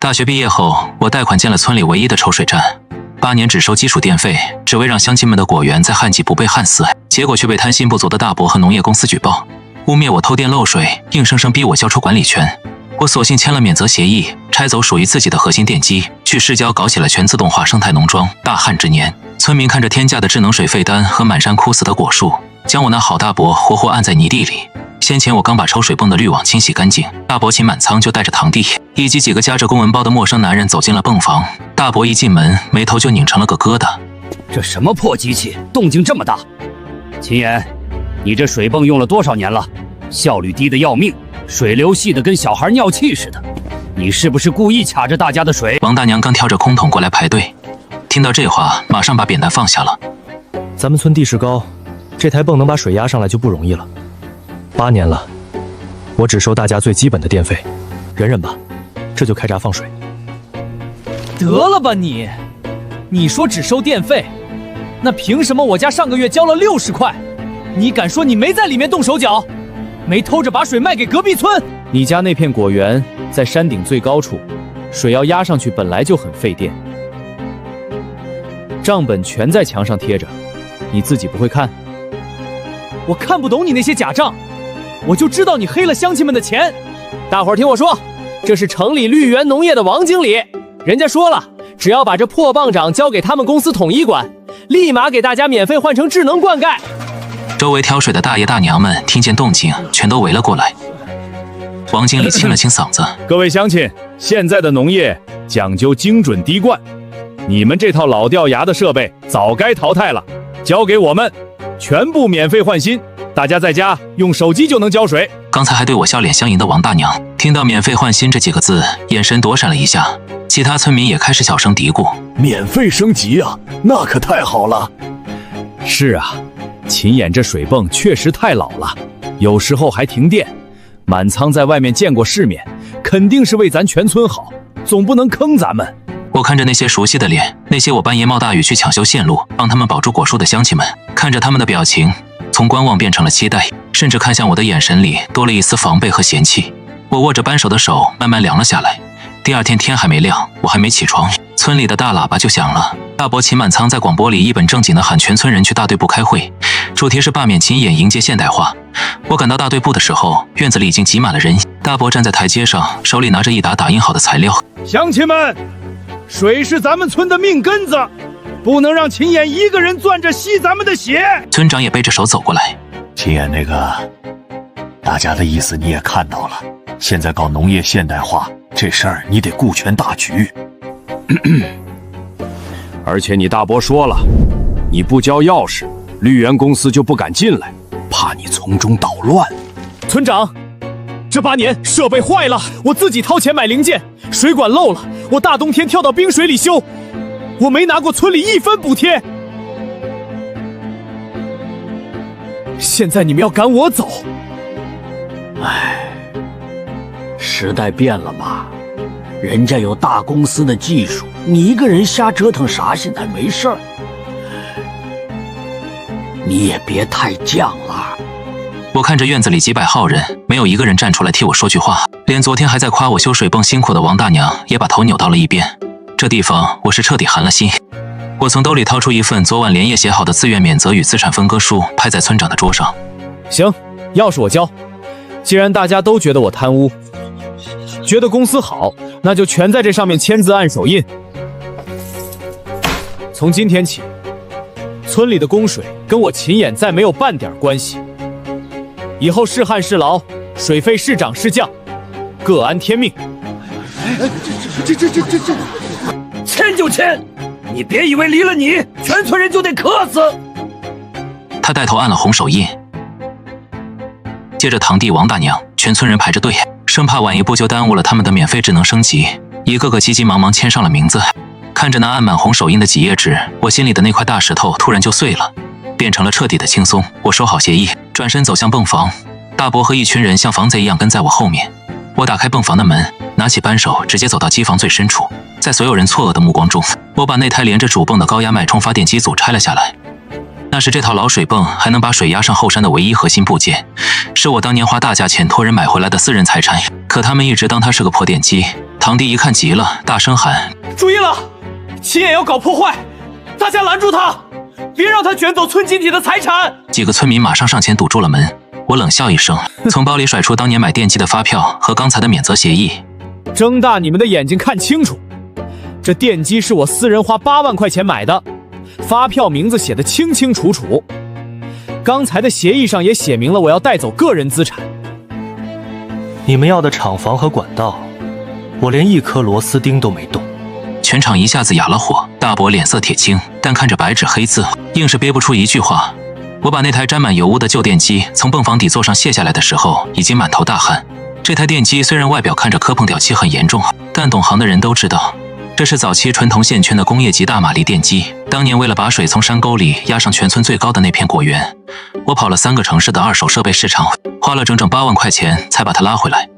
大學畢業後，我貸款建了村裡唯一的抽水站，8年只收基礎電費，只為讓鄉親們的果園在旱季不被旱死，結果卻被貪心不足的大伯和農業公司舉報，污衊我偷電漏水，硬生生逼我交出管理權。我索性簽了免責協議，拆走屬於自己的核心電機，去市郊搞起了全自動化生態農莊。大旱之年，村民看着天價的智能水費單和滿山枯死的果樹，將我那好大伯活活按在泥地裡。先前我剛把抽水泵的濾网清洗乾淨，大伯秦滿倉就带着堂弟以及幾個夾着公文包的陌生男人走進了泵房。大伯一進門，眉頭就擰成了個疙瘩。這什麼破機器，動靜這麼大？秦岩，你這水泵用了多少年了？效率低的要命，水流細的跟小孩尿氣似的。你是不是故意卡着大家的水？王大娘刚挑着空桶過來排队，聽到这話，馬上把扁擔放下了。咱們村地勢高，這台泵能把水壓上來就不容易了。8年了，我只收大家最基本的電費，忍忍吧，這就開閘放水。得了吧你！你說只收電費，那憑什麼我家上個月交了60塊？你敢說你沒在裡面動手腳，沒偷着把水賣給隔壁村？你家那片果園在山頂最高處，水要壓上去本來就很費電，賬本全在牆上貼着，你自己不會看？我看不懂你那些假賬。我就知道你黑了乡亲們的錢。大伙儿听我说，這是城裡綠源農業的王經理，人家說了，只要把這破泵長交給他們公司統一管，立馬給大家免費換成智能灌溉。周圍挑水的大爺大娘們聽見動靜，全都圍了過來。王經理清了清嗓子：各位鄉親，現在的農業講究精準滴灌，你們這套老掉牙的設備早該淘汰了，交給我們，全部免費換新。大家在家用手機就能澆水。剛才還對我笑臉相迎的王大娘，聽到免費換新這幾個字，眼神躲閃了一下。其他村民也開始小聲嘀咕：免費升級啊，那可太好了。是啊，秦眼這水泵確實太老了，有時候還停電。滿倉在外面見過世面，肯定是為咱全村好，總不能坑咱們。我看着那些熟悉的臉，那些我半夜冒大雨去搶修線路，幫他們保住果樹的鄉親們，看着他們的表情，從觀望變成了期待，甚至看向我的眼神裡多了一絲防備和嫌棄。我握着扳手的手慢慢涼了下來。第二天天還沒亮，我還沒起床，村裡的大喇叭就響了。大伯秦滿倉在廣播裡一本正經地喊全村人去大隊部開會，主題是罷免秦眼，迎接現代化。我趕到大隊部的時候，院子裡已經擠滿了人。大伯站在台階上，手裡拿着一沓打印好的材料。鄉親們，水是咱們村的命根子，不能讓秦眼一個人攥着吸咱們的血。村長也背着手走過來。秦眼那個，大家的意思你也看到了，現在搞農業現代化這事兒你得顧全大局。而且你大伯說了，你不交鑰匙，綠源公司就不敢進來，怕你從中搗亂。村長，這8年設備壞了，我自己掏錢買零件，水管漏了，我大冬天跳到冰水裡修，我沒拿過村裡1分補貼。現在你們要趕我走？唉，時代變了嘛，人家有大公司的技術，你一個人瞎折騰啥？現在沒事兒，你也別太犟了。我看着院子裡幾百號人，沒有一個人站出來替我說句話，連昨天還在誇我修水泵辛苦的王大娘也把頭扭到了一邊。這地方我是徹底寒了心。我從兜裡掏出一份昨晚連夜寫好的自願免責與資產分割書，拍在村長的桌上。行，鑰匙我交。既然大家都覺得我貪污，覺得公司好，那就全在這上面簽字按手印。從今天起，村裡的供水跟我秦眼再沒有半點關係。以後是旱是澇，水費是漲是降，各安天命。這，簽就簽，你別以為離了你，全村人就得渴死。他帶頭按了紅手印，接着堂弟王大娘，全村人排着隊，生怕晚一步就耽誤了他們的免費智能升級，一個個急急忙忙簽上了名字。看着那按滿紅手印的幾頁紙，我心裡的那塊大石頭突然就碎了，變成了徹底的輕鬆。我收好協議，轉身走向泵房，大伯和一群人像防賊一樣跟在我後面。我打開泵房的門，拿起扳手，直接走到機房最深處。在所有人錯愕的目光中，我把那台連着主泵的高压脈冲发電機組拆了下來。那是這套老水泵還能把水壓上後山的唯一核心部件，是我當年花大價錢托人買回來的私人財產。可他們一直當它是個破電機，堂弟一看急了，大聲喊：“注意了，秦野要搞破坏，大家拦住他，別讓他捲走村集體的財產。”幾個村民馬上上前堵住了門。我冷笑一聲，從包裡甩出當年買電機的發票和剛才的免責協議。睜大你們的眼睛看清楚，這電機是我私人花8萬塊錢買的，發票名字寫得清清楚楚，剛才的協議上也寫明了我要帶走個人資產。你們要的廠房和管道，我連一顆螺絲釘都沒動。全場一下子啞了火，大伯臉色鐵青，但看着白紙黑字，硬是憋不出一句話。我把那台沾滿油污的舊電機從泵房底座上卸下來的時候，已經滿頭大汗。這台電機雖然外表看着磕碰掉漆很嚴重，但懂行的人都知道，這是早期純銅線圈的工業級大馬力電機。當年為了把水從山溝裡壓上全村最高的那片果園，我跑了3個城市的二手設備市場，花了整整8萬塊錢才把它拉回来。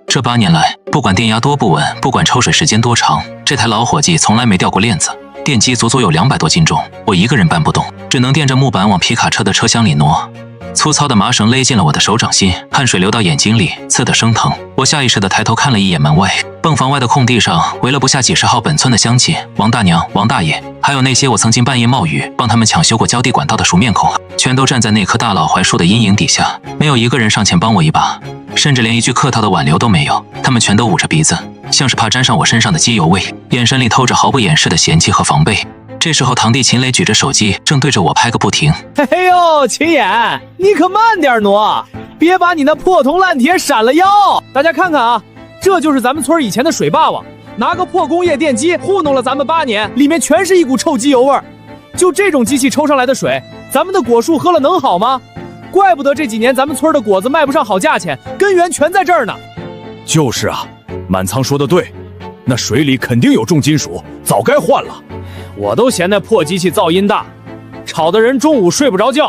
這8年來，不管電壓多不穩，不管抽水時間多長，這台老伙計從來沒掉過鏈子。電機足足有200多斤重，我一個人搬不動，只能墊着木板往皮卡車的車廂裡挪。粗糙的麻繩勒進了我的手掌心，汗水流到眼睛裡，刺得生疼。我下意識地抬头看了一眼門外，泵房外的空地上圍了不下幾十號本村的鄉親，王大娘、王大爺，還有那些我曾經半夜冒雨幫他們搶修過浇地管道的熟面孔，全都站在那棵大老槐樹的陰影底下，沒有一個人上前幫我一把，甚至連一句客套的挽留都沒有。他們全都捂着鼻子，像是怕沾上我身上的機油味，眼神裡透着毫不掩飾的嫌棄和防備。這時候，堂弟秦磊舉着手機，正對着我拍個不停。嘿嘿呦，秦眼，你可慢點挪，別把你那破銅爛鐵閃了腰。大家看看啊，這就是咱們村以前的水霸王，拿個破工業電機糊弄了咱們8年，裡面全是一股臭機油味兒。就這種機器抽上來的水，咱們的果樹喝了能好嗎？怪不得這幾年咱們村的果子賣不上好價錢，根源全在這兒呢。就是啊，滿倉說的对，那水裡肯定有重金屬，早該換了。我都嫌那破機器噪音大，吵得人中午睡不着覺，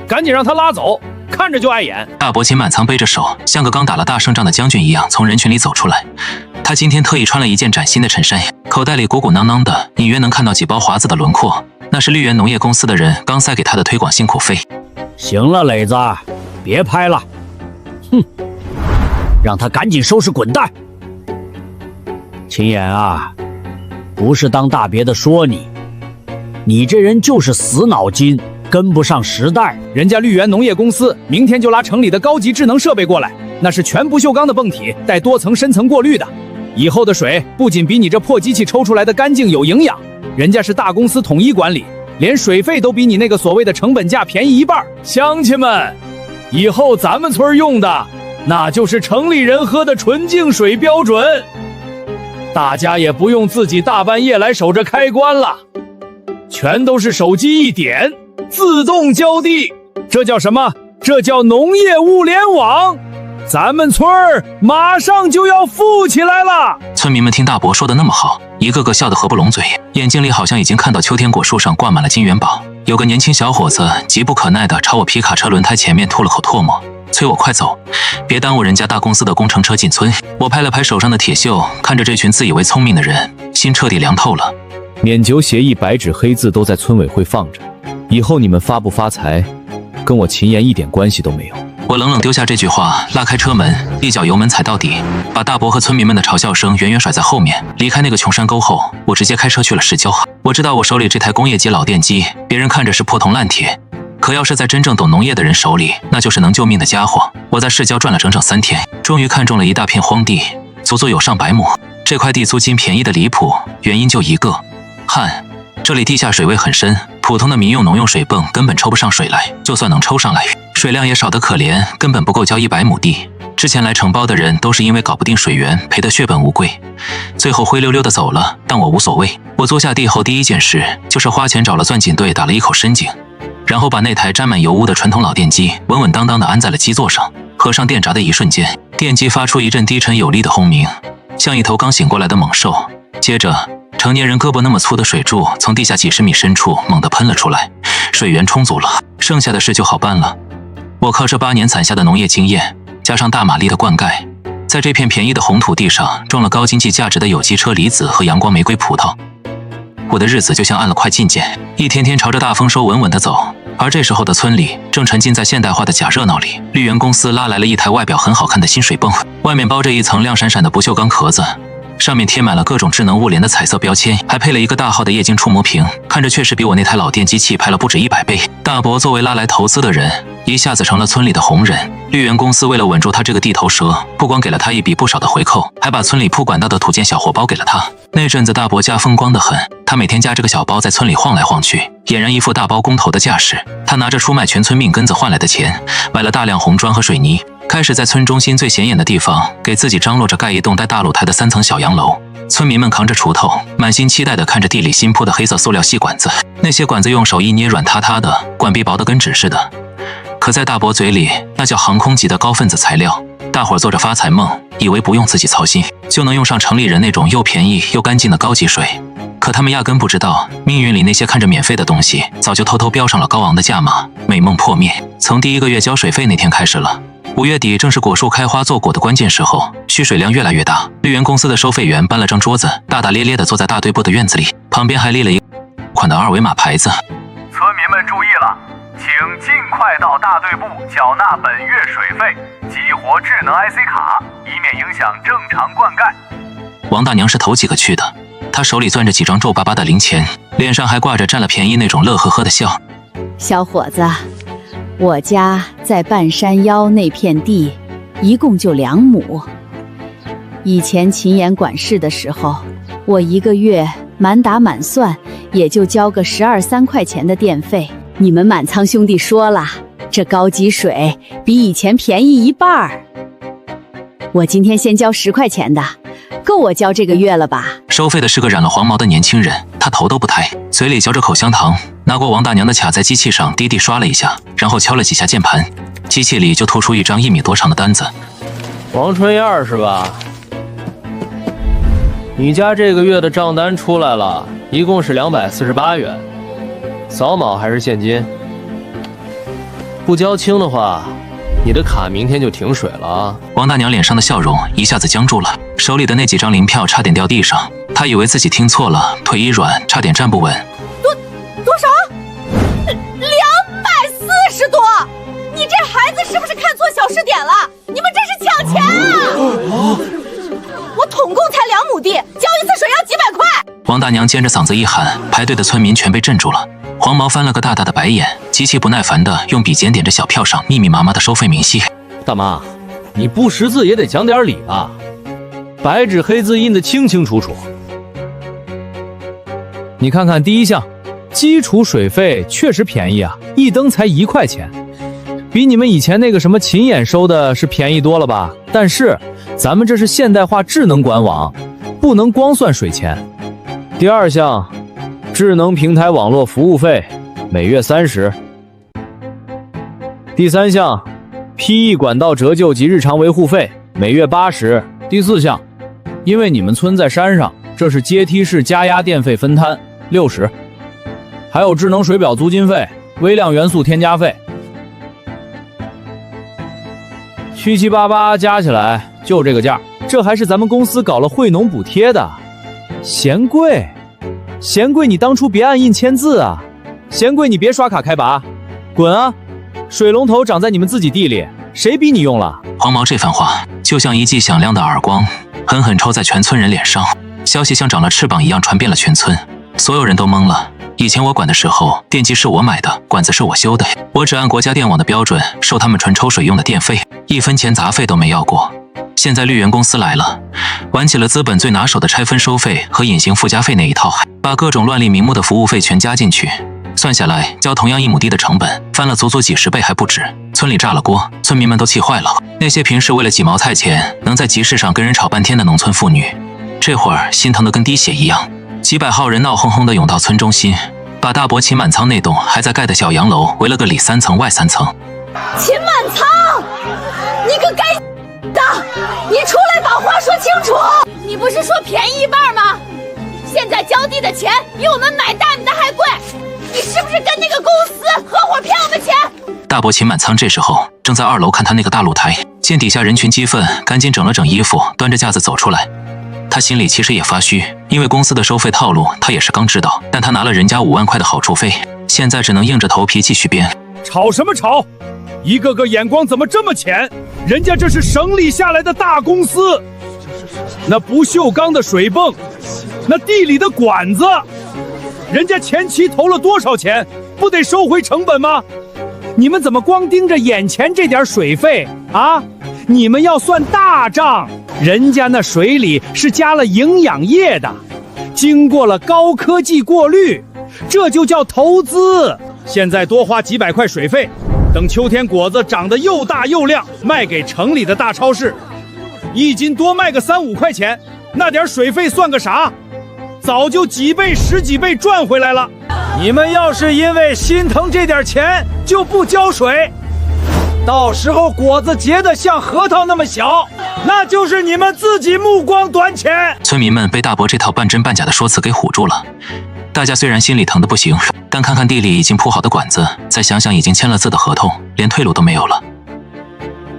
趕緊讓他拉走，看着就碍眼。大伯秦满倉背着手，像個剛打了大勝仗的將軍一樣從人群裡走出來。他今天特意穿了一件嶄新的襯衫，口袋裡鼓鼓囊囊的，隱約能看到幾包華子的輪廓，那是綠源農業公司的人剛塞給他的推廣辛苦費。行了，磊子，別拍了，哼，讓他趕緊收拾滾蛋。秦岩啊，不是當大別的說你，你這人就是死腦筋，跟不上時代。人家綠源農業公司明天就拉城裡的高級智能設備過來，那是全不鏽鋼的泵體，帶多層深層過濾的。以後的水不僅比你這破機器抽出來的乾淨有營養，人家是大公司統一管理，連水費都比你那個所謂的成本價便宜一半。鄉親們，以後咱們村用的那就是城裡人喝的純净水標準，大家也不用自己大半夜來守着開關了，全都是手機一點自動浇地。這叫什麼？這叫農業物聯網。咱們村兒馬上就要富起來了。村民們听大伯說的那麼好，一個個笑得合不攏嘴，眼睛裡好像已經看到秋天果樹上掛滿了金元寶。有個年輕小伙子急不可耐地朝我皮卡車輪胎前面吐了口唾沫，催我快走，別耽誤人家大公司的工程車進村。我拍了拍手上的鐵鏽，看着這群自以為聰明的人，心徹底涼透了。免酒協議白紙黑字都在村委會放着，以後你們發不發財，跟我秦岩一點關係都沒有。我冷冷丟下這句話，拉開車門，一腳油門踩到底，把大伯和村民們的嘲笑聲遠遠甩在後面。離開那個窮山溝後，我直接開車去了市郊。我知道我手裡這台工業級老電機，別人看着是破銅爛鐵，可要是在真正懂農業的人手裡，那就是能救命的家伙。我在市郊轉了整整3天，終於看中了一大片荒地，足足有上百畝。這塊地租金便宜的離譜，原因就一個：旱。這裡地下水位很深，普通的民用農用水泵根本抽不上水來，就算能抽上來，水量也少得可憐，根本不夠澆100畝地。之前來承包的人都是因為搞不定水源，賠得血本無歸，最後灰溜溜的走了，但我無所謂。我租下地後第一件事就是花錢找了鑽井隊打了一口深井，然後把那台沾滿油污的傳統老電機穩穩當當地安在了基座上。合上電閘的一瞬間，電機發出一陣低沉有力的轟鳴，像一頭剛醒過來的猛獸。接着成年人胳膊那麼粗的水柱從地下幾十米深處猛地噴了出來，水源充足了，剩下的事就好辦了。我靠這8年攢下的農業經驗，加上大馬力的灌溉，在這片便宜的紅土地上種了高經濟價值的有機車厘子和陽光玫瑰葡萄。我的日子就像按了快進鍵，一天天朝着大豐收穩穩地走。而這時候的村裡正沉浸在現代化的假熱鬧裡。綠源公司拉來了一台外表很好看的新水泵，外面包着一層亮閃閃的不鏽鋼殼子，上面貼滿了各種智能物联的彩色標籤，還配了一個大號的液晶觸摸屏，看着確實比我那台老電機器拍了不止100倍。大伯作為拉來投資的人，一下子成了村裡的紅人。綠源公司為了穩住他這個地頭蛇，不光給了他一筆不少的回扣，還把村裡鋪管道的土建小貨包給了他。那陣子大伯家風光得很，他每天夾着個小包在村裡晃來晃去，俨然一副大包工頭的架勢。他拿着出賣全村命根子換來的錢，買了大量紅磚和水泥，開始在村中心最顯眼的地方給自己張羅着蓋一棟帶大露台的3層小洋樓。村民們扛着鋤頭，滿心期待地看着地裡新鋪的黑色塑料細管子，那些管子用手一捏軟塌塌的，管壁薄得跟紙似的。可在大伯嘴裡，那叫航空级的高分子材料。大伙做着發財夢，以為不用自己操心，就能用上城裡人那種又便宜又乾淨的高級水。可他们壓根不知道，命運裡那些看着免費的東西，早就偷偷標上了高昂的價碼。美夢破滅，從第1個月交水費那天開始了。5月底正是果樹開花做果的關鍵時候，需水量越來越大。綠源公司的收費員搬了張桌子，大大咧咧地坐在大隊部的院子裡，旁邊還立了一款的2維碼牌子。村民們注意了，請盡快到大隊部繳納本月水費，激活智能 IC 卡，以免影響正常灌溉。王大娘是頭幾個去的，她手裡攥着幾張皺巴巴的零錢，臉上還掛着占了便宜那種樂呵呵的笑。小伙子，我家在半山腰那片地，一共就2亩。以前秦岩管事的时候，我1個月滿打滿算也就交個12、13塊錢的電費。你們滿倉兄弟說了，這高級水比以前便宜1半。我今天先交10塊錢的，夠我交這個月了吧？收費的是個染了黃毛的年輕人，他頭都不抬，嘴裡嚼着口香糖，拿過王大娘的卡在機器上滴滴刷了一下，然後敲了幾下鍵盤，機器裡就吐出一張1米多長的單子。王春燕是吧？你家這個月的賬單出來了，一共是248元，掃碼還是現金？不交清的話，你的卡明天就停水了啊！王大娘臉上的笑容一下子僵住了，手裡的那幾張零票差點掉地上，她以為自己聽錯了，腿一軟，差點站不穩。多少？240多！你这孩子是不是看錯小時點了？你們這是搶錢啊！我統共才2畝地，交一次水要幾百塊。王大娘尖着嗓子一喊，排隊的村民全被震住了。黃毛翻了個大大的白眼，極其不耐煩地用筆檢點着小票上密密麻麻的收費明細。大媽，你不識字也得講點理吧？白紙黑字印得清清楚楚。你看看第1項，基礎水費確實便宜啊，1燈才1塊錢，比你們以前那個什麼秦眼收的是便宜多了吧？但是咱們這是現代化智能管網，不能光算水錢。第2項，智能平台網絡服務費每月30。第3項，PE 管道折舊及日常維護費每月80。第4項，因為你們村在山上，這是階梯式加壓電費分攤60。還有智能水表租金費、微量元素添加費，7七八八加起來就這個價。這還是咱們公司搞了惠農補貼的。賢貴，賢貴，你當初別按印簽字啊！賢貴，你別刷卡開拔，滾啊！水龍頭長在你們自己地裡，誰逼你用了？黃毛這番話就像一記響亮的耳光，狠狠抽在全村人臉上。消息像長了翅膀一樣傳遍了全村，所有人都懵了。以前我管的時候，電機是我買的，管子是我修的，我只按國家電網的標準收他們純抽水用的電費，1分錢雜費都沒要過。現在綠源公司來了，玩起了資本最拿手的拆分收費和隱形附加費那一套，把各種亂立名目的服務費全加進去，算下來交同樣1畝地的成本翻了足足幾十倍還不止。村裡炸了鍋，村民們都氣壞了。那些平時為了幾毛菜錢能在集市上跟人吵半天的農村婦女，這會兒心疼得跟滴血一樣。幾百號人鬧哄哄地湧到村中心，把大伯秦滿倉那棟還在蓋的小洋樓圍了個裡3層外3層。秦滿倉，你個該的，你出來把話說清楚！你不是說便宜1半嗎？現在交地的錢比我們買大米的還貴，你是不是跟那個公司合夥騙我們錢？大伯秦滿倉這時候正在2樓看他那個大露台，見底下人群激憤，趕緊整了整衣服，端着架子走出來。他心裡其實也發虛，因為公司的收費套路他也是剛知道，但他拿了人家5萬塊的好處費，現在只能硬着頭皮繼續編。吵什麼吵？一個個眼光怎麼這麼淺？人家這是省裡下來的大公司，那不鏽鋼的水泵，那地裡的管子，人家前期投了多少錢，不得收回成本嗎？你們怎麼光盯着眼前這點水費啊？你們要算大賬，人家那水裡是加了營養液的，經過了高科技過濾，這就叫投資。現在多花幾百塊水費，等秋天果子長得又大又亮，賣給城裡的大超市，一斤多賣個3、5塊錢，那點水費算個啥？早就幾倍、10幾倍賺回来了。你們要是因為心疼這點錢就不澆水，到時候果子結得像核桃那麼小，那就是你們自己目光短淺。村民們被大伯这套半真半假的说辞给唬住了。大家虽然心里疼得不行，但看看地里已經鋪好的管子，再想想已經簽了字的合同，連退路都沒有了。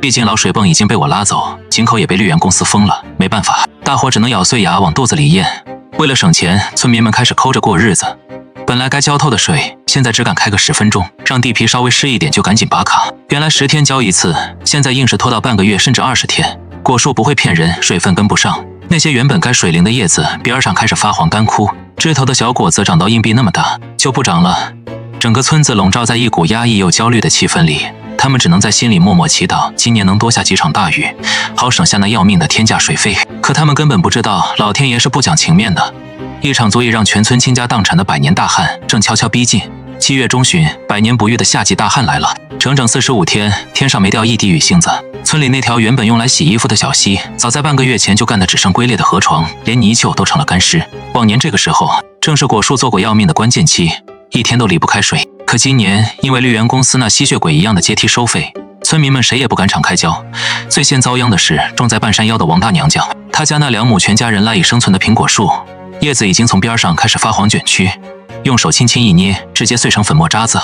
畢竟老水泵已經被我拉走，井口也被綠源公司封了，沒辦法，大夥只能咬碎牙往肚子裡嚥。為了省錢，村民們開始摳着過日子。本來該澆透的水，現在只敢開個10分鐘，讓地皮稍微濕一點就趕緊拔卡。原來10天澆一次，現在硬是拖到半個月甚至20天。果樹不會騙人，水分跟不上，那些原本該水靈的葉子邊上開始發黃乾枯，枝頭的小果子長到硬幣那麼大就不長了。整個村子籠罩在一股壓抑又焦慮的氣氛裡，他們只能在心裡默默祈禱今年能多下幾場大雨，好省下那要命的天價水費。可他們根本不知道老天爺是不講情面的，一場足以讓全村傾家蕩產的百年大旱正悄悄逼近。7月中旬，百年不遇的夏季大旱來了，整整45天，天上沒掉一滴雨星子。村裡那條原本用來洗衣服的小溪，早在半個月前就乾得只剩龜裂的河床，連泥鰍都成了乾屍。往年這個時候，正是果樹做果要命的關鍵期，一天都離不開水。可今年，因為綠源公司那吸血鬼一樣的階梯收費，村民們誰也不敢敞開澆。最先遭殃的是種在半山腰的王大娘家，她家那2畝全家人賴以生存的蘋果樹，葉子已經從邊上開始發黃捲曲，用手輕輕一捏，直接碎成粉末渣子。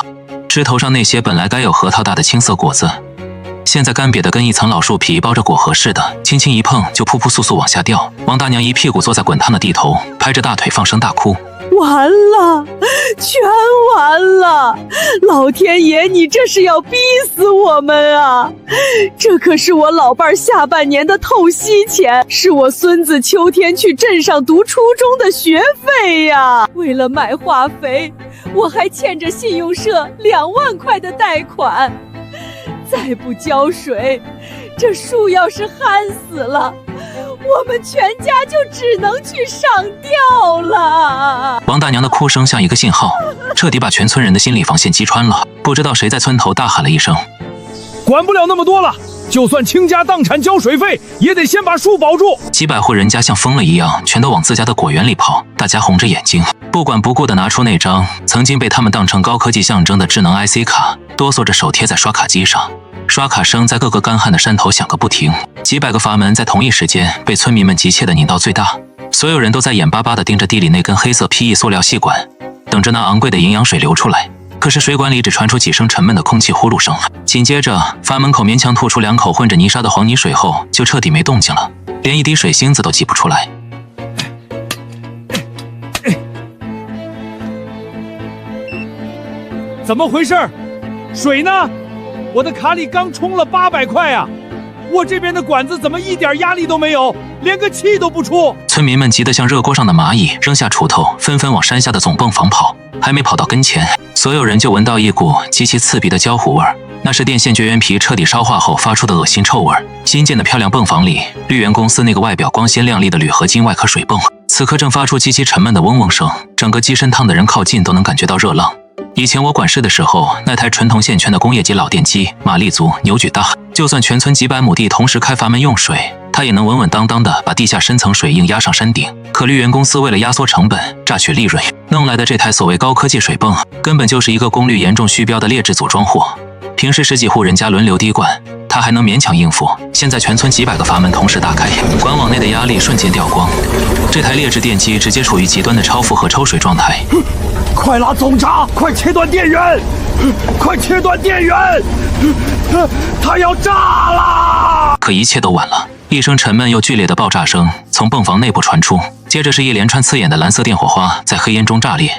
枝頭上那些本來該有核桃大的青色果子，現在乾瘪的跟一層老樹皮包着果核似的，輕輕一碰就噗噗簌簌往下掉。王大娘一屁股坐在滾燙的地頭，拍着大腿放聲大哭。完了，全完了！老天爺，你這是要逼死我們啊！這可是我老伴兒下半年的透析錢，是我孫子秋天去鎮上讀初中的學費呀！為了買化肥，我還欠着信用社2萬塊的貸款。再不澆水，這樹要是旱死了，我們全家就只能去上吊了。王大娘的哭聲像一個信號，徹底把全村人的心理防線擊穿了。不知道誰在村頭大喊了一聲：“管不了那麼多了，就算傾家蕩產交水費，也得先把樹保住。”幾百戶人家像瘋了一樣，全都往自家的果園裡跑。大家紅着眼睛，不管不顧地拿出那張曾經被他們當成高科技象徵的智能 IC 卡，哆嗦着手貼在刷卡機上。刷卡聲在各個乾旱的山頭響個不停，幾百個閥門在同一時間被村民們急切地擰到最大。所有人都在眼巴巴地盯着地裡那根黑色 PE 塑料細管，等着那昂貴的營養水流出來。可是水管裡只傳出幾聲沉悶的空氣呼噜聲，緊接着閥門口勉強吐出2口混着泥沙的黃泥水後，就徹底沒動靜了，連一滴水星子都擠不出來。怎麼回事？水呢？我的卡裡剛充了800塊啊！我這邊的管子怎麼一點壓力都沒有，連個氣都不出？村民們急得像熱鍋上的螞蟻，扔下鋤頭，紛紛往山下的總泵房跑。還沒跑到跟前，所有人就聞到一股極其刺鼻的焦糊味兒，那是電線絕緣皮徹底燒化後發出的惡心臭味兒。新建的漂亮泵房裡，綠源公司那個外表光鮮亮麗的鋁合金外殼水泵，此刻正發出極其沉悶的嗡嗡聲，整個機身燙的人靠近都能感覺到熱浪。以前我管事的時候，那台純銅線圈的工業級老電機，馬力足，扭矩大，就算全村幾百畝地同時開閥門用水，它也能穩穩當當的把地下深層水硬壓上山頂。可綠源公司為了壓縮成本、榨取利潤，弄來的這台所謂高科技水泵，根本就是一個功率嚴重虛標的劣質組裝貨。平時10幾戶人家輪流滴灌，它還能勉強應付。現在全村幾百個閥門同時打開，管網內的壓力瞬間掉光，這台劣質電機直接處於極端的超負荷抽水狀態。快拉總閘！快切斷電源！快切斷電源！它要炸了！可一切都晚了，一聲沉悶又劇烈的爆炸聲從泵房內部傳出，接着是一連串刺眼的藍色電火花在黑煙中炸裂。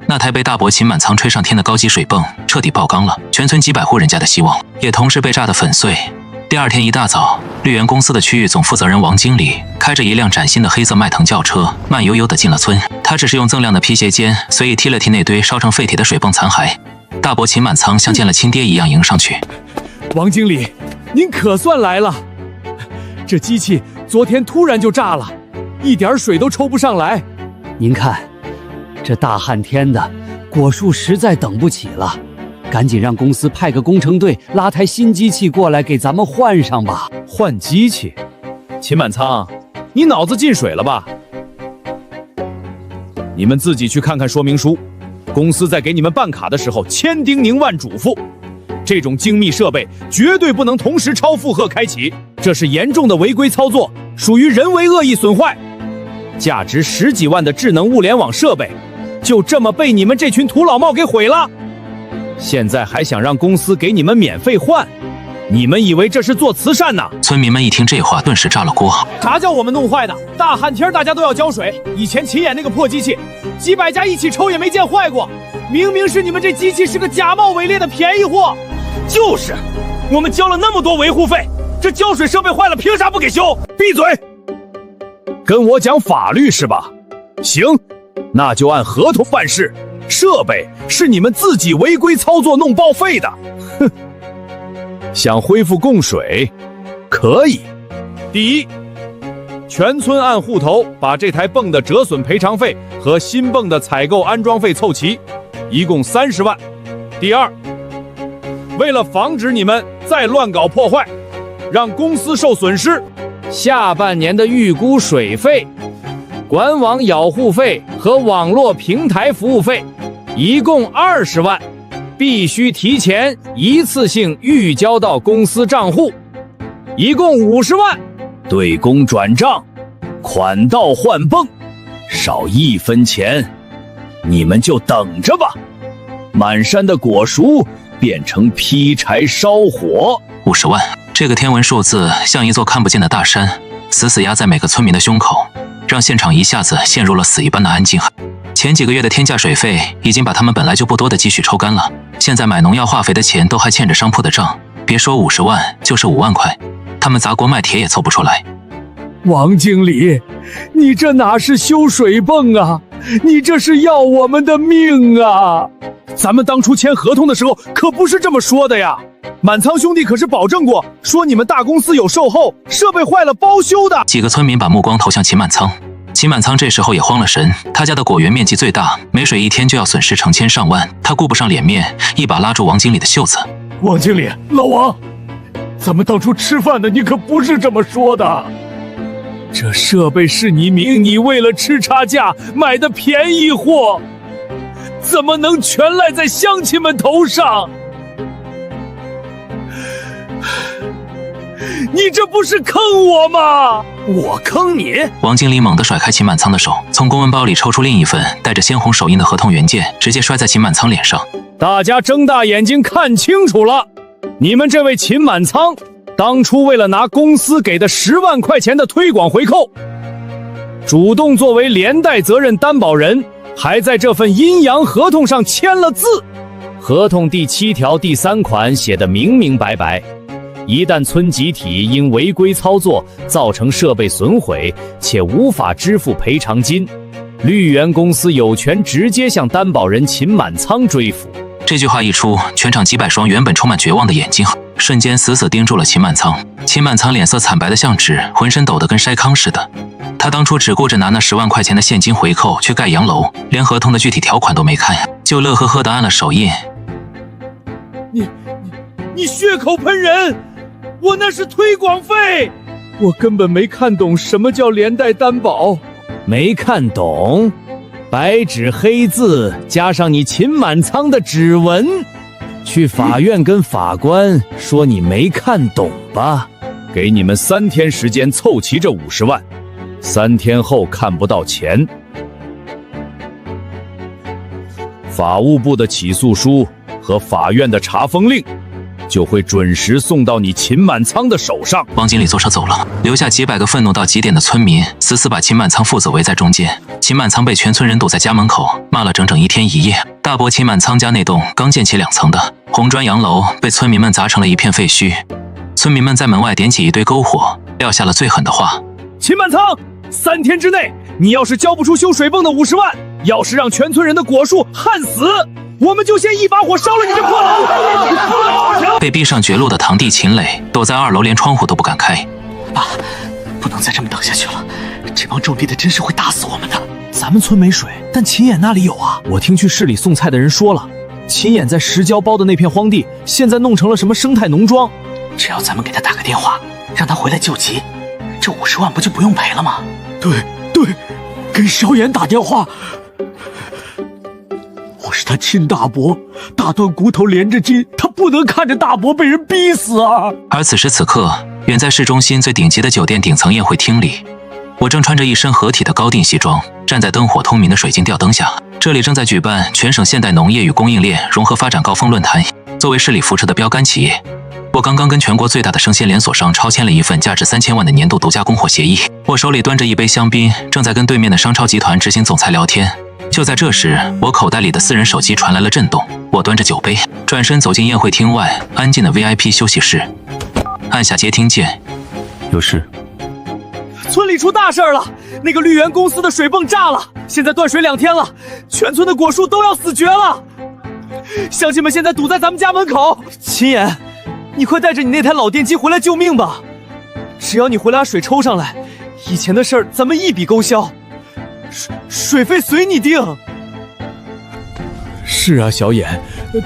那台被大伯秦满倉吹上天的高级水泵徹底爆缸了，全村幾百戶人家的希望也同時被炸得粉碎。第二天一大早，绿源公司的区域总負責人王经理開着一輛嶄新的黑色邁騰轎車，慢悠悠地進了村。他只是用锃亮的皮鞋尖隨意踢了踢那堆燒成廢鐵的水泵殘骸。大伯秦滿倉像見了親爹一樣迎上去：“王經理，您可算來了！這機器昨天突然就炸了，一點水都抽不上來。您看，這大旱天的，果樹實在等不起了。趕緊讓公司派個工程隊拉台新機器過來給咱們換上吧。”換機器？秦滿倉，你腦子進水了吧？你們自己去看看說明書。公司在給你们辦卡的時候千叮嚀萬囑咐，這種精密設備絕對不能同時超負荷開啟，這是嚴重的違規操作，屬於人為惡意損壞。價值10幾萬的智能物聯網設備，就這麼被你們這群土老帽給毀了。現在還想讓公司給你們免費換？你們以為這是做慈善呢？村民們一聽這話，頓時炸了鍋。啥叫我們弄壞的？大旱天大家都要澆水。以前秦眼那個破機器，幾百家一起抽也沒見壞過。明明是你們這機器是個假冒偽劣的便宜貨。就是，我們交了那麼多維護費，這澆水設備壞了，憑啥不給修？閉嘴！跟我講法律是吧？行，那就按合同辦事。設備是你們自己違規操作弄報廢的。哼。想恢復供水，可以。第一，全村按戶頭把這台泵的折損賠償費和新泵的採購安裝費湊齊，一共30萬。第二，為了防止你們再亂搞破壞，讓公司受損失，下半年的預估水費、管網養護費和網絡平台服務費，一共20萬。必須提前一次性預交到公司賬戶，一共50萬。對公轉賬，款到換泵，少1分錢，你們就等着吧。滿山的果熟變成劈柴燒火。50萬，這個天文數字像一座看不見的大山，死死壓在每個村民的胸口，讓現場一下子陷入了死一般的安靜。前幾個月的天價水費已經把他們本來就不多的積蓄抽乾了，現在買農藥化肥的錢都還欠着商鋪的賬，別說50萬，就是5萬塊，他們砸鍋賣鐵也湊不出來。王經理，你這哪是修水泵啊，你這是要我們的命啊！咱們當初簽合同的時候可不是這麼說的呀，滿倉兄弟可是保證過，說你們大公司有售後，設備壞了包修的。幾個村民把目光投向秦滿倉。秦滿倉這時候也慌了神，他家的果園面積最大，沒水1天就要損失成千上萬。他顧不上臉面，一把拉住王經理的袖子：“王經理，老王，咱們當初吃飯的你可不是這麼說的。這設備是你為了吃差價買的便宜貨，怎麼能全賴在鄉親們頭上？你這不是坑我嗎？我坑你！”王經理猛地甩開秦滿倉的手，從公文包裡抽出另一份帶着鮮紅手印的合同原件，直接摔在秦滿倉臉上。大家睜大眼睛看清楚了，你們這位秦滿倉，當初為了拿公司給的10萬塊錢的推廣回扣，主動作為連帶責任擔保人，還在這份陰陽合同上簽了字。合同第7條第3款寫得明明白白，一旦村集體因違規操作造成設備損毀且無法支付賠償金，綠源公司有權直接向擔保人秦滿倉追付。這句話一出，全場幾百雙原本充滿絕望的眼睛瞬間死死盯住了秦滿倉。秦滿倉臉色慘白的像紙，渾身抖得跟篩糠似的。他當初只顧着拿那10萬塊錢的現金回扣去蓋洋樓，連合同的具體條款都沒看，就樂呵呵地按了手印。你血口噴人！我那是推廣費，我根本沒看懂什麼叫連帶擔保，沒看懂。白紙黑字加上你秦滿倉的指紋，去法院跟法官說你沒看懂吧。給你們3天時間湊齊這50萬，3天後看不到錢，法務部的起訴書和法院的查封令就會準時送到你秦滿倉的手上。汪經理坐車走了，留下幾百個憤怒到極點的村民，死死把秦滿倉父子圍在中間。秦滿倉被全村人堵在家門口，罵了整整1天1夜。大伯秦滿倉家那棟剛建起2層的紅磚洋樓，被村民們砸成了一片廢墟。村民們在門外點起一堆篝火，撂下了最狠的話：秦滿倉，3天之內，你要是交不出修水泵的50万，要是讓全村人的果树旱死，我们就先一把火烧了你这破楼！被逼上绝路的堂弟秦磊躲在2楼，连窗戶都不敢開。爸，不能再这麼等下去了，這幫種地的真是會打死我們的。咱們村沒水，但秦眼那裡有啊。我聽去市裡送菜的人說了，秦眼在石礁包的那片荒地，現在弄成了什麼生態農莊。只要咱們給他打個電話，讓他回來救急，這50萬不就不用賠了嗎？對，跟邵岩打電話。我是他親大伯，大斷骨頭連着筋，他不能看着大伯被人逼死啊！而此時此刻，遠在市中心最頂級的酒店頂層宴會廳裡，我正穿着一身合體的高定西裝，站在燈火通明的水晶吊燈下。這裡正在舉辦全省現代農業與供應鏈融合發展高峰論壇。作為市裡扶持的標杆企業，我剛剛跟全國最大的生鮮連鎖商超簽了一份價值3000萬的年度獨家供貨協議。我手裡端着一杯香檳，正在跟對面的商超集團執行總裁聊天。就在這時，我口袋裡的私人手機傳來了震動。我端着酒杯，轉身走進宴會廳外安靜的 VIP 休息室，按下接聽鍵。有事？村裡出大事了，那個綠源公司的水泵炸了，現在斷水2天了，全村的果樹都要死絕了。鄉親們現在堵在咱們家門口。秦岩，你快帶着你那台老電機回來救命吧！只要你回來把水抽上來，以前的事兒咱們一筆勾銷，水費隨你定。是啊，小眼，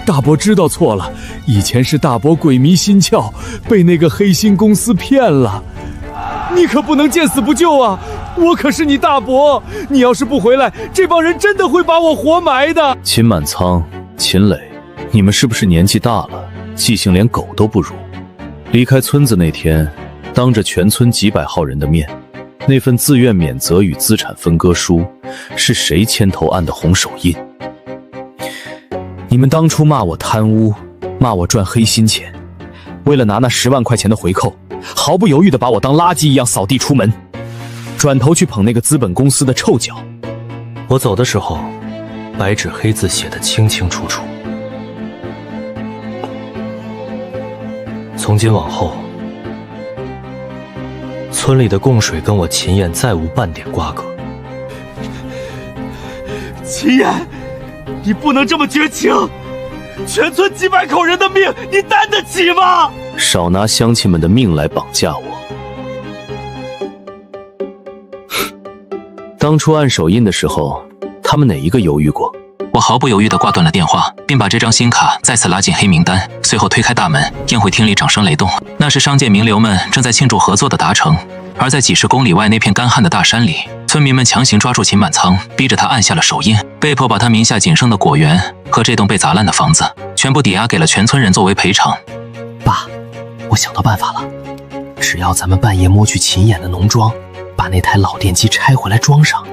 大伯知道錯了，以前是大伯鬼迷心竅，被那個黑心公司騙了。你可不能見死不救啊！我可是你大伯，你要是不回來，這幫人真的會把我活埋的。秦滿倉、秦磊，你們是不是年紀大了，記性連狗都不如？離開村子那天，當着全村幾百號人的面，那份自願免責與資產分割書，是誰牽頭按的紅手印？你們當初罵我貪污，罵我賺黑心錢，為了拿那10萬塊錢的回扣，毫不猶豫地把我當垃圾一樣掃地出門，轉頭去捧那個資本公司的臭腳。我走的時候，白紙黑字寫得清清楚楚。從今往後，村裡的供水跟我秦燕再無半點瓜葛。秦燕，你不能這麼絕情，全村幾百口人的命，你擔得起嗎？少拿鄉親們的命來綁架我。當初按手印的時候，他們哪一個猶豫過？我毫不猶豫地掛斷了電話，並把這張新卡再次拉進黑名單。隨後推開大門，宴會廳裡掌聲雷動。那是商界名流們正在慶祝合作的達成。而在幾十公里外那片乾旱的大山裡，村民們強行抓住秦滿倉，逼着他按下了手印，被迫把他名下僅剩的果園和這棟被砸爛的房子全部抵押給了全村人作為賠償。爸，我想到辦法了，只要咱們半夜摸去秦眼的農莊，把那台老電機拆回來裝上，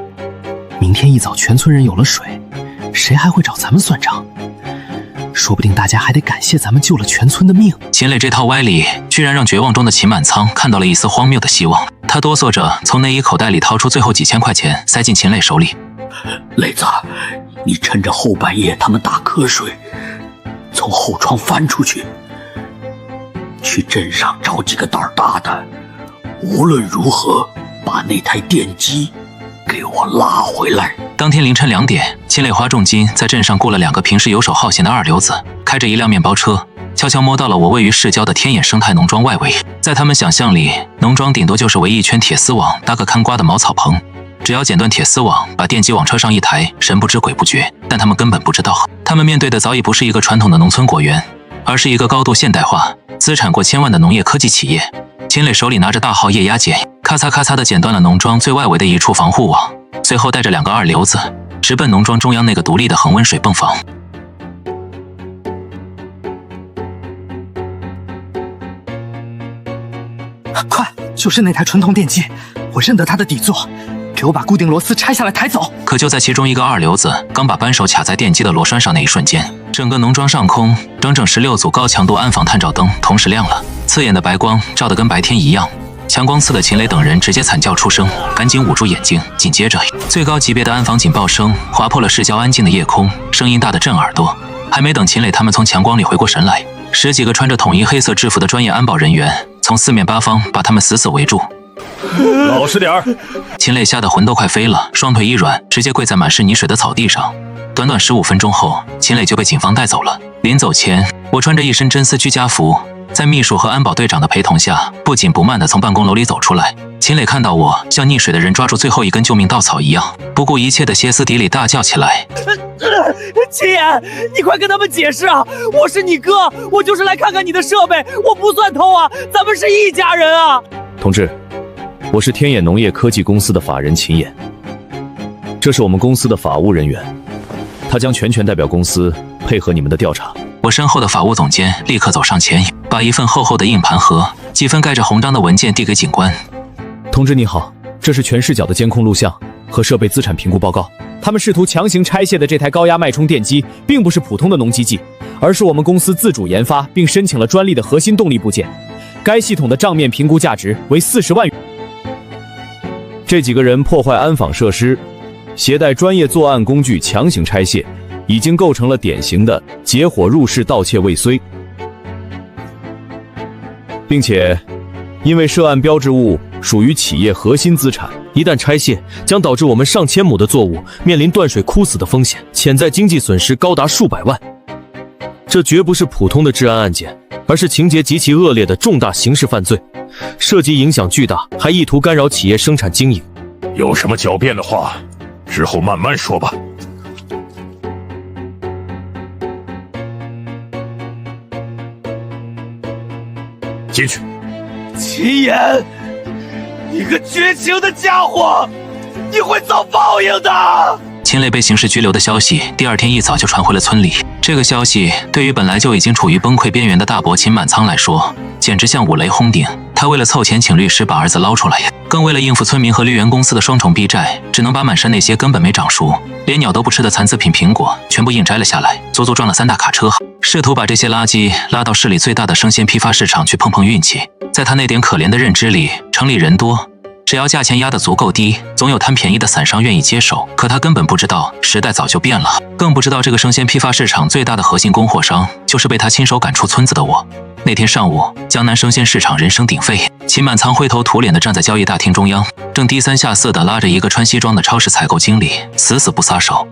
明天一早全村人有了水，誰還會找咱們算賬？說不定大家還得感謝咱們救了全村的命。秦磊這套歪理居然讓絕望中的秦滿倉看到了一絲荒謬的希望。他哆嗦着從內衣口袋裡掏出最後幾千塊錢，塞進秦磊手裡。磊子，你趁着後半夜他們打瞌睡，從後窗翻出去，去鎮上找幾個膽大的，無論如何把那台電機給我拉回來。當天凌晨2點，秦磊花重金在鎮上雇了2個平時游手好閒的二流子，開着一輛麵包車，悄悄摸到了我位於市郊的天眼生態農莊外圍。在他們想象裡，農莊頂多就是圍一圈鐵絲網搭個看瓜的茅草棚，只要剪斷鐵絲網，把電機往車上一抬，神不知鬼不覺。但他們根本不知道，他們面對的早已不是一個傳統的農村果園，而是一個高度現代化、資產過千萬的農業科技企業。秦磊手裡拿着大號液壓剪，咔嚓咔嚓地剪斷了農莊最外圍的一處防護網，隨後帶着2個二流子直奔農莊中央那個獨立的恆溫水泵房。快，就是那台純銅電機，我認得它的底座，給我把固定螺絲拆下來抬走。可就在其中一个二流子刚把扳手卡在电机的螺栓上那一瞬間，整個農莊上空整整16組高強度暗防探照燈同時亮了，刺眼的白光照得跟白天一樣。強光刺的秦磊等人直接慘叫出聲，趕緊捂住眼睛。緊接着，最高級別的安防警報聲劃破了市郊安靜的夜空，聲音大得震耳朵。還沒等秦磊他們從強光裡回過神來，10幾個穿着統一黑色制服的專業安保人員從四面八方把他們死死圍住。老實點兒！秦磊嚇得魂都快飛了，雙腿一軟，直接跪在滿是泥水的草地上。短短15分鐘後，秦磊就被警方帶走了。臨走前，我穿着一身真絲居家服，在秘書和安保隊長的陪同下，不緊不慢地從辦公樓裡走出來。秦磊看到我，像溺水的人抓住最後一根救命稻草一樣，不顧一切的歇斯底里大叫起來：“秦岩，你快跟他們解釋啊！我是你哥，我就是來看看你的設備，我不算偷啊，咱們是一家人啊！”同志，我是天眼農業科技公司的法人秦岩，這是我們公司的法務人員，他將全權代表公司配合你們的調查。我身後的法務總監立刻走上前，把一份厚厚的硬盤和幾份蓋着紅章的文件遞給警官。同志你好，這是全視角的監控錄像和設備資產評估報告。他們試圖強行拆卸的這台高壓脈衝電機，並不是普通的農機器，而是我們公司自主研發並申請了專利的核心動力部件。該系統的賬面評估價值為40萬元。這幾個人破壞安防設施，攜帶專業作案工具強行拆卸，已經構成了典型的結夥入室盜竊未遂，並且因為涉案標誌物屬於企業核心資產，一旦拆卸，將導致我們上千畝的作物面臨斷水枯死的風險，潛在經濟損失高達數百萬。這絕不是普通的治安案件，而是情節極其惡劣的重大刑事犯罪，涉及影響巨大，還意圖干擾企業生產經營。有什麼狡辯的話，之後慢慢說吧。進去。秦岩，你個絕情的家伙，你會遭報應的！秦磊被刑事拘留的消息，第二天一早就傳回了村裡。這個消息對於本來就已經處於崩潰邊緣的大伯秦滿倉來說，簡直像五雷轟頂。他為了湊錢請律師把兒子撈出來，更為了應付村民和綠源公司的雙重逼債，只能把滿山那些根本沒長熟、連鳥都不吃的殘次品蘋果全部硬摘了下來，足足裝了3大卡車，試圖把這些垃圾拉到市裡最大的生鮮批發市場去碰碰運氣。在他那點可憐的認知裡，城裡人多，只要價錢壓得足夠低，總有貪便宜的散商願意接手。可他根本不知道時代早就變了，更不知道這個生鮮批發市場最大的核心供貨商就是被他親手趕出村子的我。那天上午，江南生鮮市場人聲鼎沸，秦滿倉灰頭土臉地站在交易大廳中央，正低三下四地拉着一個穿西裝的超市採購經理，死死不撒手。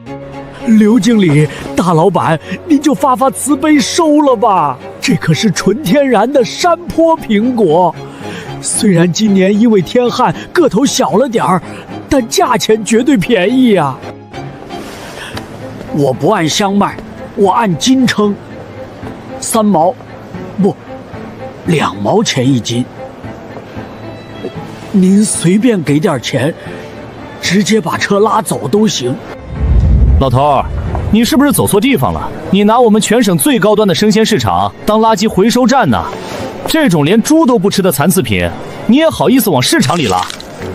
劉經理，大老闆，您就發慈悲收了吧，這可是純天然的山坡蘋果。雖然今年因為天旱個頭小了點兒，但價錢絕對便宜啊。我不按箱賣，我按斤稱，3毛，不，2毛錢一斤。您隨便給點錢，直接把車拉走都行。老頭，你是不是走錯地方了？你拿我們全省最高端的生鮮市場當垃圾回收站呢？這種連豬都不吃的殘次品，你也好意思往市場裡拉？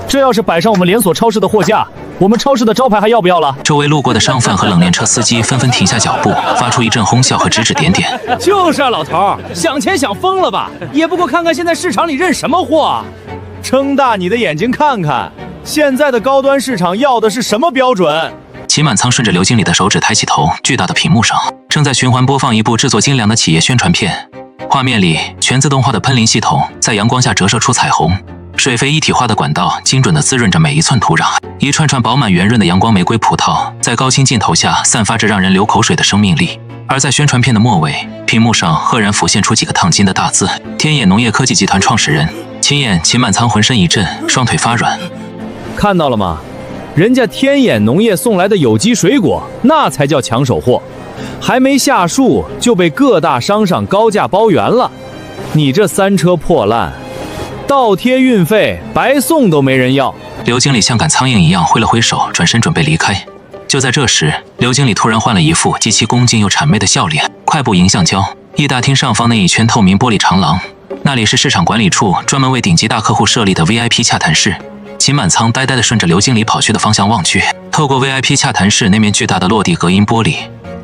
這要是擺上我們連鎖超市的貨架，我們超市的招牌還要不要了？周圍路過的商販和冷鏈車司機紛紛停下腳步，發出一陣哄笑和指指點點。就是啊，老頭，想錢想瘋了吧？也不過看看現在市場裡認什麼貨，睜大你的眼睛看看，現在的高端市場要的是什麼標準？秦滿倉順着劉經理的手指抬起頭，巨大的屏幕上正在循環播放一部制作精良的企業宣傳片。畫面裡，全自動化的噴淋系統在陽光下折射出彩虹，水肥一體化的管道精準地滋潤着每一寸土壤，一串串飽滿圓潤的陽光玫瑰葡萄在高清鏡頭下散發着讓人流口水的生命力。而在宣傳片的末尾，屏幕上赫然浮現出幾個燙金的大字：天眼農業科技集團創始人秦眼。秦滿倉渾身一震，雙腿發軟。看到了嗎？人家天眼農業送來的有機水果，那才叫搶手貨，還沒下樹就被各大商上高價包圓了。你這3車破爛，倒貼運費白送都沒人要。劉經理像趕蒼蠅一樣揮了揮手，轉身準備離開。就在這時，劉經理突然換了一副極其恭敬又諂媚的笑臉，快步迎向交易大廳上方那一圈透明玻璃長廊，那裡是市場管理處專門為頂級大客戶設立的 VIP 洽談室。秦满倉呆呆地順着劉經理跑去的方向望去，透過 VIP 洽談室那面巨大的落地隔音玻璃，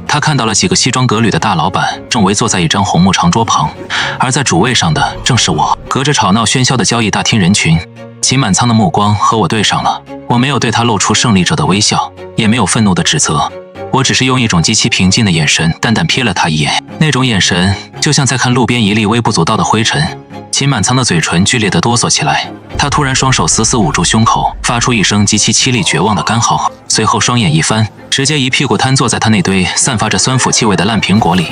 他看到了幾個西裝革履的大老板正圍坐在一張紅木長桌旁，而在主位上的正是我。隔着吵鬧喧囂的交易大廳人群，秦滿倉的目光和我对上了。我没有對他露出勝利者的微笑，也沒有憤怒的指責，我只是用一種極其平靜的眼神淡淡瞥了他一眼，那種眼神就像在看路邊一粒微不足道的灰塵。秦滿倉的嘴唇剧烈地哆嗦起來，他突然双手死死捂住胸口，發出一聲極其凄厲絕望的干嚎，隨後雙眼一翻，直接一屁股癱坐在他那堆散發着酸腐氣味的爛蘋果裡。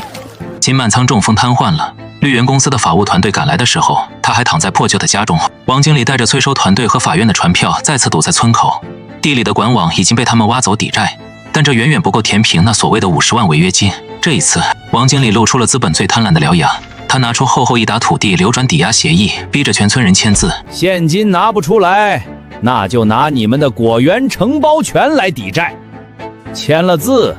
秦滿倉中風癱瘓了，綠源公司的法務團隊趕來的时候，他還躺在破舊的家中。王經理帶着催收团队和法院的傳票再次堵在村口，地里的管网已经被他們挖走抵債，但這遠遠不夠填平那所謂的50萬違約金。這一次，王經理露出了資本最貪婪的獠牙，他拿出厚厚一沓土地流轉抵押協議，逼着全村人簽字。現金拿不出來，那就拿你們的果園承包權來抵債。簽了字，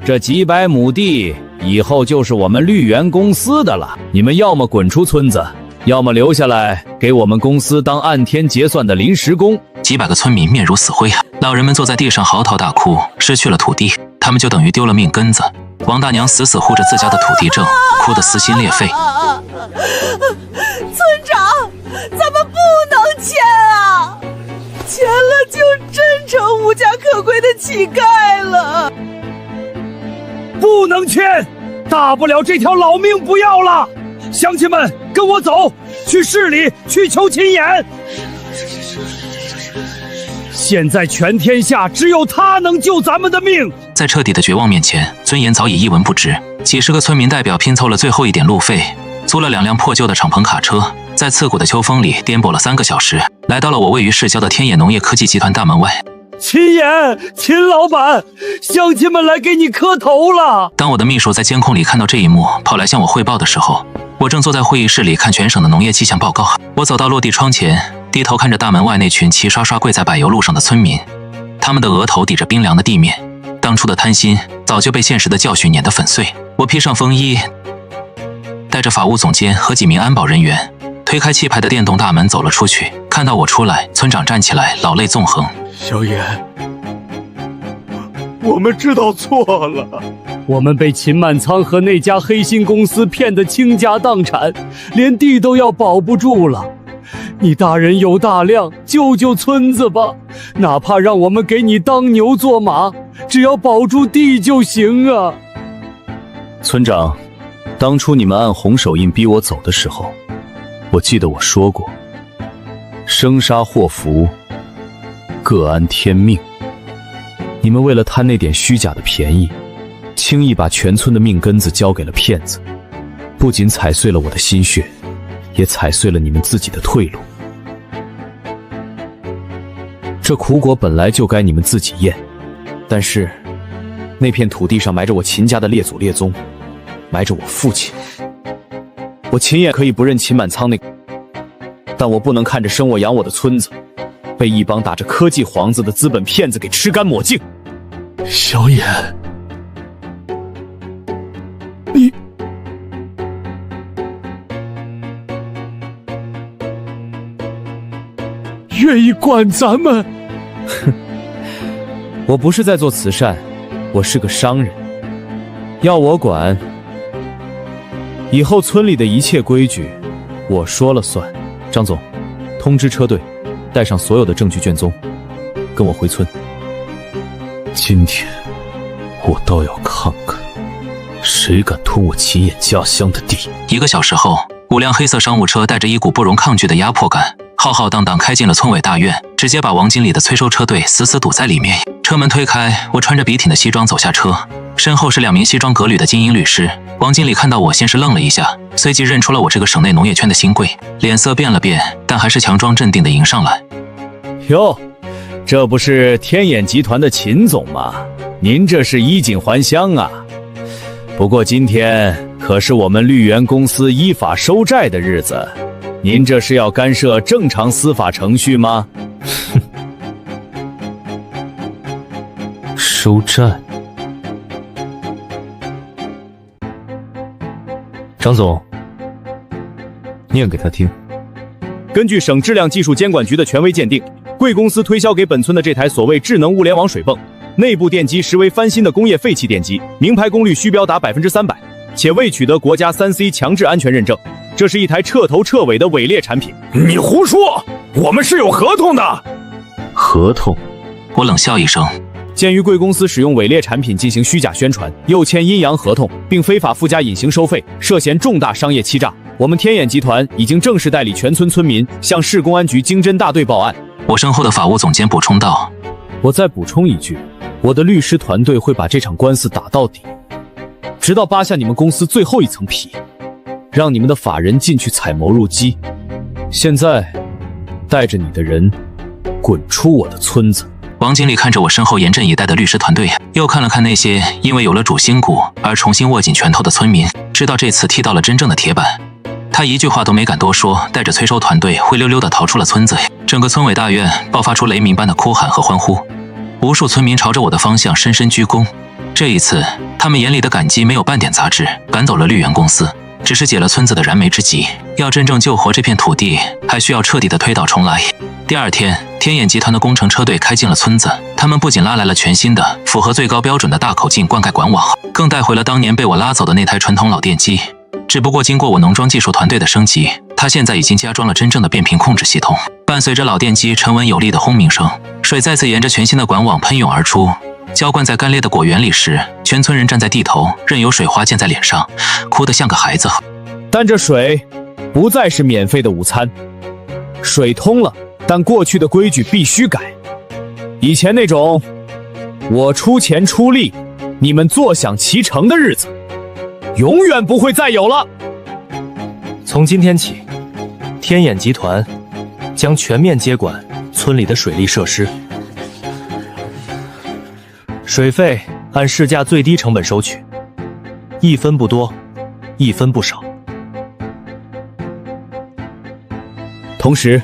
這幾百亩地以後就是我們綠源公司的了。你們要麼滾出村子，要麼留下来給我们公司当按天結算的臨時工。幾百個村民面如死灰，老人們坐在地上嚎啕大哭，失去了土地，他們就等於丟了命根子。王大娘死死護着自家的土地證，哭得撕心裂肺。村長，咱們不能簽啊！簽了就真成無家可歸的乞丐了。不能簽，大不了這條老命不要了。鄉親們，跟我走，去市裡去求秦岩。現在全天下只有他能救咱們的命。在徹底的絕望面前，尊嚴早已一文不值。幾十個村民代表拼湊了最後一點路費，租了2輛破舊的敞篷卡車，在刺骨的秋風裡顛簸了3個小時，來到了我位於市郊的天野農業科技集團大門外。秦岩，秦老板，鄉親們來給你磕頭了。當我的秘書在監控裡看到這一幕，跑來向我匯報的時候，我正坐在會議室裡看全省的農業氣象報告。我走到落地窗前，低頭看着大門外那群齊刷刷跪在柏油路上的村民，他們的額頭抵着冰涼的地面，當初的貪心早就被現實的教訓碾得粉碎。我披上風衣，帶着法務總監和幾名安保人員，推開氣派的電動大門走了出去。看到我出來，村長站起來，老淚縱橫。小野，我們知道錯了，我們被秦滿倉和那家黑心公司騙得傾家蕩產，連地都要保不住了。你大人有大量，救救村子吧，哪怕讓我們給你當牛做馬，只要保住地就行啊。村長，當初你們按紅手印逼我走的時候，我記得我說過，生殺禍福，各安天命。你們為了貪那點虛假的便宜，輕易把全村的命根子交給了騙子，不僅踩碎了我的心血，也踩碎了你們自己的退路。這苦果本來就該你們自己咽，但是那片土地上埋着我秦家的列祖列宗，埋着我父親。我秦也可以不認秦滿倉那個，但我不能看着生我養我的村子被一幫打着科技幌子的資本騙子給吃乾抹淨。小野，你愿意管咱們？哼，我不是在做慈善，我是個商人。要我管，以後村裡的一切規矩我說了算。張總，通知車隊帶上所有的證據卷宗，跟我回村。今天我倒要看看誰敢吞我秦野家鄉的地。1個小時後，5輛黑色商務車帶着一股不容抗拒的壓迫感，浩浩蕩蕩開進了村委大院，直接把王經理的催收車隊死死堵在裡面。車門推開，我穿着筆挺的西裝走下車，身後是2名西裝革履的精英律師。王經理看到我，先是愣了一下，隨即認出了我這個省內農業圈的新貴，臉色變了變，但還是強裝鎮定地迎上來。喲，這不是天眼集團的秦總嗎？您這是衣錦還鄉啊！不過今天可是我們綠源公司依法收債的日子，您這是要干涉正常司法程序嗎？哼，收債。张总，念給他聽。根据省質量技術監管局的权威鑑定，貴公司推銷給本村的這台所謂智能物聯網水泵，內部電機實為翻新的工業廢棄電機，名牌功率虛標達300%，且未取得國家3C 強制安全認證。這是一台徹頭徹尾的偽劣產品。你胡說，我們是有合同的。合同？我冷笑一聲。鑑於貴公司使用偽劣產品進行虛假宣傳，又簽陰陽合同，並非法附加隱形收費，涉嫌重大商業欺詐，我們天眼集團已經正式代理全村村民向市公安局經偵大隊報案。我身後的法務總監補充道。我再補充一句，我的律師團隊會把這場官司打到底，直到扒下你們公司最後一層皮，讓你們的法人進去採謀入擊。現在帶着你的人滾出我的村子。王經理看着我身後严阵以待的律師團隊，又看了看那些因為有了主心骨而重新握緊拳頭的村民，知道這次踢到了真正的鐵板。他一句話都沒敢多說，帶着催收團隊灰溜溜地逃出了村子。整個村委大院爆發出雷鳴般的哭喊和歡呼，無數村民朝着我的方向深深鞠躬。這一次，他們眼裡的感激沒有半點雜質，趕走了綠源公司，只是解了村子的燃眉之急。要真正救活這片土地，還需要徹底的推倒重來。第二天，天眼集團的工程車隊開進了村子，他們不僅拉來了全新的、符合最高標準的大口徑灌溉管網，更帶回了當年被我拉走的那台傳統老電機。只不過經過我農莊技術團隊的升級，它現在已經加裝了真正的變頻控制系統。伴隨着老電機沉穩有力的轟鳴聲，水再次沿着全新的管網噴湧而出。澆灌在乾裂的果園裡時，全村人站在地頭，任由水花濺在臉上，哭得像個孩子。但這水不再是免費的午餐，水通了，但過去的規矩必須改。以前那種我出錢出力，你們坐享其成的日子，永遠不會再有了。從今天起，天眼集團將全面接管村裡的水利設施，水費按市價最低成本收取，1分不多，1分不少。同時，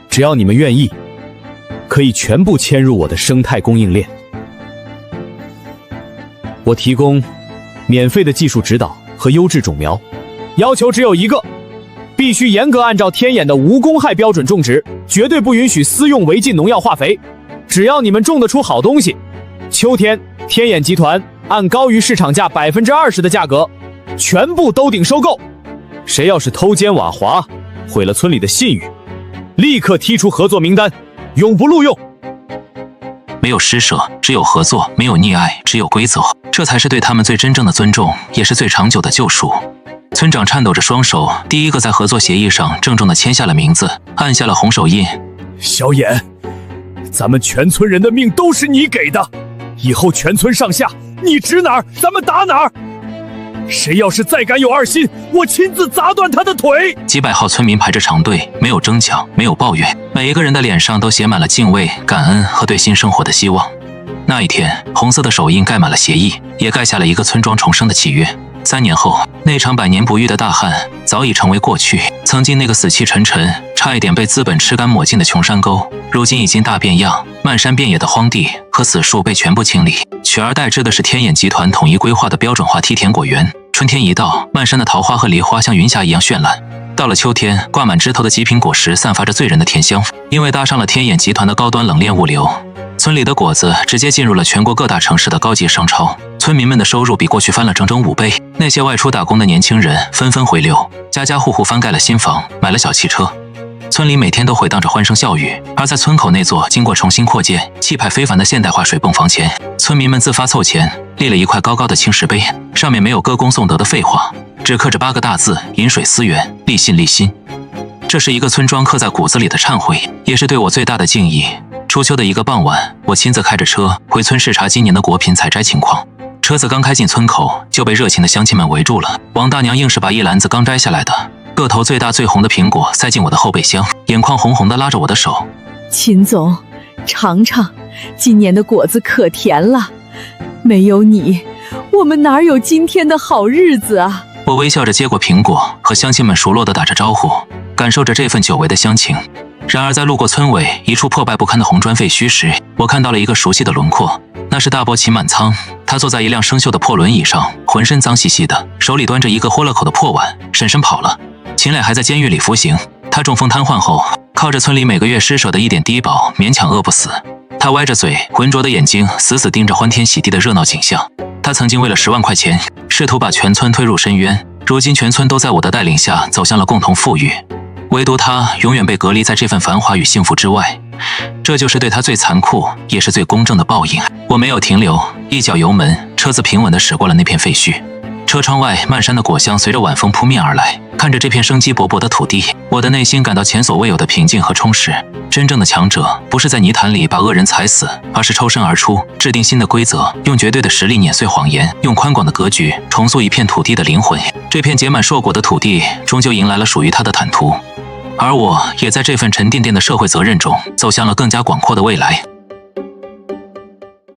只要你們願意，可以全部遷入我的生態供應鏈。我提供免費的技術指導和優質種苗，要求只有一個，必須嚴格按照天眼的無公害標準種植，絕對不允許私用違禁農藥化肥。只要你們種得出好東西，秋天天眼集團按高於市場價20%的價格，全部兜頂收購。誰要是偷奸瓦滑，毀了村裡的信譽，立刻剔除合作名單，永不錄用。沒有施捨，只有合作；沒有溺愛，只有規則。這才是對他們最真正的尊重，也是最長久的救贖。村長顫抖着雙手，第一個在合作協議上鄭重地簽下了名字，按下了紅手印。小眼，咱們全村人的命都是你給的，以後全村上下，你指哪兒，咱們打哪兒。誰要是再敢有二心，我親自砸斷他的腿。幾百號村民排着長隊，沒有爭搶，沒有抱怨，每一個人的臉上都寫滿了敬畏、感恩和對新生活的希望。那一天，紅色的手印蓋滿了協議，也蓋下了一個村莊重生的契約。3年後，那場百年不遇的大旱早已成為過去。曾經那個死氣沉沉、差一點被資本吃乾抹淨的窮山溝，如今已經大變樣，漫山遍野的荒地和死樹被全部清理，取而代之的是天眼集團統一規劃的標準化梯田果園。春天一到，漫山的桃花和梨花像雲霞一樣絢爛。到了秋天，掛滿枝頭的極品果實散發着醉人的甜香。因為搭上了天眼集團的高端冷鏈物流，村裡的果子直接進入了全國各大城市的高級商超，村民們的收入比過去翻了整整5倍。那些外出打工的年輕人紛紛回流，家家戶戶翻蓋了新房，買了小汽車。村裡每天都回蕩着歡聲笑語，而在村口那座經過重新擴建、氣派非凡的現代化水泵房前，村民們自發湊錢立了一塊高高的青石碑，上面沒有歌功頌德的廢話，只刻着8個大字：飲水思源，立信立心。這是一個村莊刻在骨子裡的懺悔，也是對我最大的敬意。初秋的一個傍晚，我親自開着車回村視察今年的果品採摘情況。車子剛開進村口，就被熱情的鄉親們圍住了。王大娘硬是把一籃子剛摘下來的個頭最大最紅的蘋果塞進我的後備箱，眼眶紅紅的拉着我的手：“秦總，嘗嘗，今年的果子可甜了。沒有你，我們哪有今天的好日子啊！”我微笑着接過蘋果，和鄉親們熟絡地打着招呼，感受着這份久違的鄉情。然而在路過村尾一處破敗不堪的紅磚廢墟時，我看到了一個熟悉的輪廓，那是大伯秦滿倉。他坐在一輛生鏽的破輪椅上，渾身髒兮兮的，手裡端着一個豁了口的破碗，嬸嬸跑了。秦磊還在監獄裡服刑。他中風癱瘓後，靠着村里每個月施捨的一點低保，勉強餓不死。他歪着嘴，渾濁的眼睛，死死盯着歡天喜地的熱鬧景象。他曾經為了10萬塊錢，試圖把全村推入深淵。如今全村都在我的帶領下走向了共同富裕，唯獨他永遠被隔離在這份繁華與幸福之外。這就是對他最殘酷，也是最公正的報應。我沒有停留，一腳油門，車子平穩地駛過了那片廢墟。車窗外漫山的果香隨着晚風撲面而來，看着這片生機勃勃的土地，我的內心感到前所未有的平靜和充實。真正的強者不是在泥潭裡把惡人踩死，而是抽身而出，制定新的規則，用絕對的實力碾碎謊言，用寬廣的格局重塑一片土地的靈魂。這片結滿碩果的土地終究迎來了屬於他的坦途，而我也在這份沉甸甸的社會責任中走向了更加廣闊的未來。